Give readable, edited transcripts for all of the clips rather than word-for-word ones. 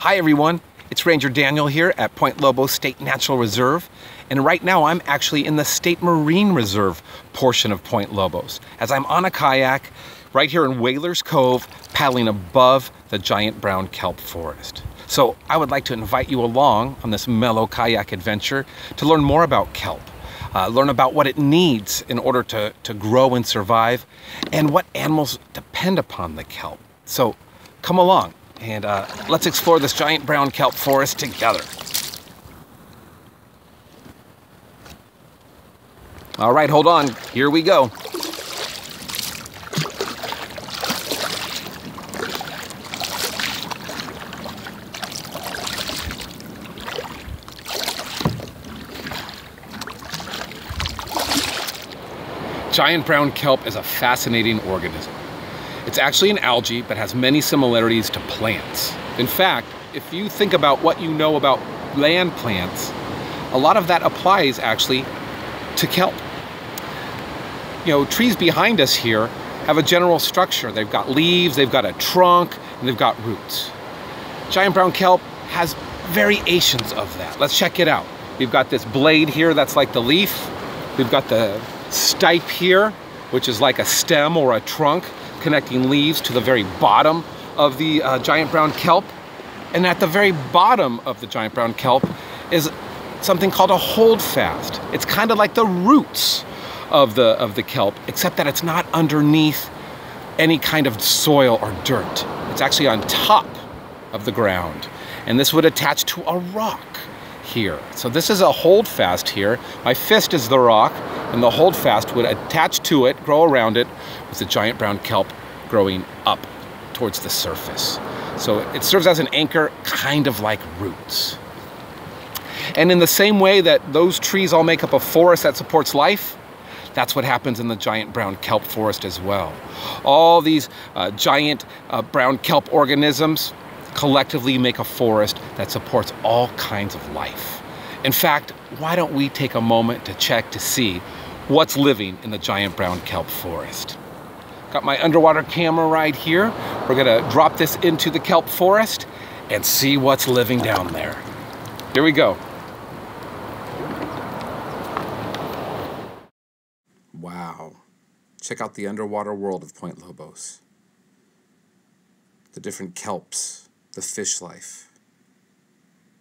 Hi everyone, it's Ranger Daniel here at Point Lobos State Natural Reserve, and right now I'm actually in the State Marine Reserve portion of Point Lobos, as I'm on a kayak right here in Whalers Cove, paddling above the giant brown kelp forest. So I would like to invite you along on this mellow kayak adventure to learn more about kelp, learn about what it needs in order to grow and survive, and what animals depend upon the kelp. So come along. And let's explore this giant brown kelp forest together. All right, hold on. Here we go. Giant brown kelp is a fascinating organism. It's actually an algae, but has many similarities to plants. In fact, if you think about what you know about land plants, a lot of that applies actually to kelp. You know, trees behind us here have a general structure. They've got leaves, they've got a trunk, and they've got roots. Giant brown kelp has variations of that. Let's check it out. We've got this blade here that's like the leaf. We've got the stipe here, which is like a stem or a trunk, connecting leaves to the very bottom of the giant brown kelp. And at the very bottom of the giant brown kelp is something called a holdfast. It's kind of like the roots of the kelp, except that it's not underneath any kind of soil or dirt. It's actually on top of the ground. And this would attach to a rock here. So this is a holdfast here. My fist is the rock, and the holdfast would attach to it, grow around it, with the giant brown kelp growing up towards the surface. So it serves as an anchor, kind of like roots. And in the same way that those trees all make up a forest that supports life, that's what happens in the giant brown kelp forest as well. All these giant brown kelp organisms collectively make a forest that supports all kinds of life. In fact, why don't we take a moment to check to see what's living in the giant brown kelp forest. Got my underwater camera right here. We're gonna drop this into the kelp forest and see what's living down there. Here we go. Wow, check out the underwater world of Point Lobos. The different kelps, the fish life.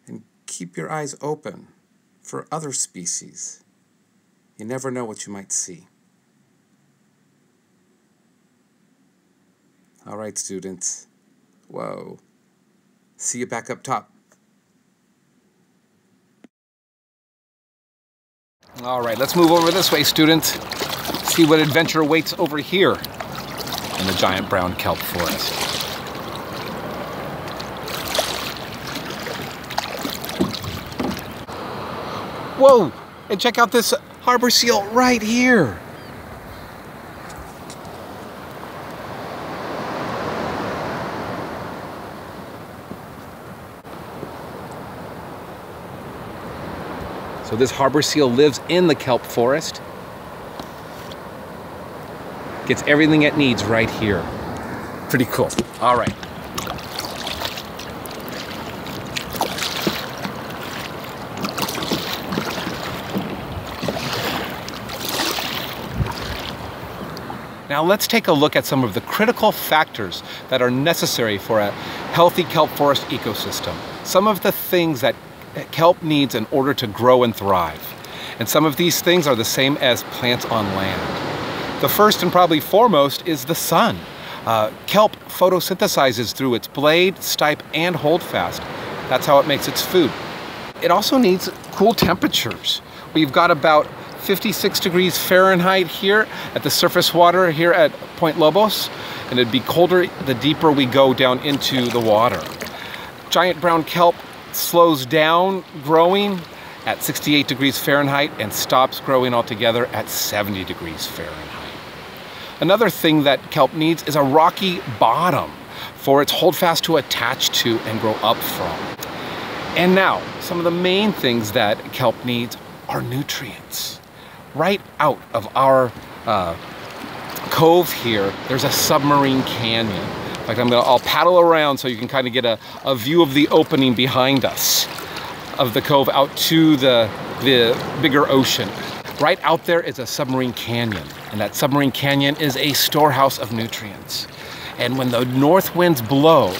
And keep your eyes open for other species. You never know what you might see. All right, students. Whoa. See you back up top. All right, let's move over this way, students. See what adventure awaits over here in the giant brown kelp forest. Whoa, and check out this harbor seal right here. So this harbor seal lives in the kelp forest. Gets everything it needs right here. Pretty cool. All right. Now let's take a look at some of the critical factors that are necessary for a healthy kelp forest ecosystem. Some of the things that kelp needs in order to grow and thrive. And some of these things are the same as plants on land. The first and probably foremost is the sun. Kelp photosynthesizes through its blade, stipe, and holdfast. That's how it makes its food. It also needs cool temperatures. We've got about 56 degrees Fahrenheit here at the surface water here at Point Lobos, and it'd be colder the deeper we go down into the water. Giant brown kelp slows down growing at 68 degrees Fahrenheit and stops growing altogether at 70 degrees Fahrenheit. Another thing that kelp needs is a rocky bottom for its holdfast to attach to and grow up from. And now, some of the main things that kelp needs are nutrients. Right out of our cove here, there's a submarine canyon fact, I'll paddle around so you can kind of get a view of the opening behind us, of the cove out to the bigger ocean. Right out there is a submarine canyon, and that submarine canyon is a storehouse of nutrients. And when the north winds blow,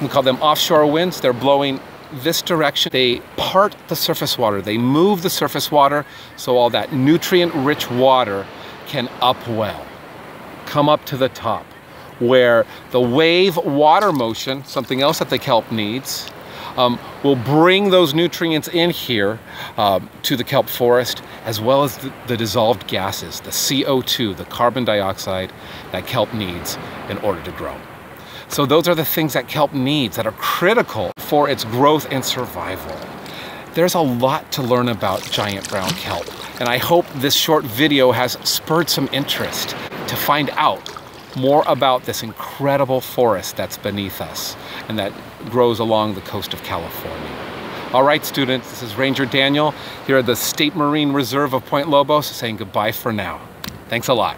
we call them offshore winds, they're blowing this direction. They part the surface water. They move the surface water so all that nutrient-rich water can upwell, come up to the top, where the wave water motion, something else that the kelp needs, will bring those nutrients in here to the kelp forest, as well as the dissolved gases, the CO2, the carbon dioxide that kelp needs in order to grow. So those are the things that kelp needs that are critical for its growth and survival. There's a lot to learn about giant brown kelp, and I hope this short video has spurred some interest to find out more about this incredible forest that's beneath us and that grows along the coast of California. All right, students, this is Ranger Daniel here at the State Marine Reserve of Point Lobos saying goodbye for now. Thanks a lot.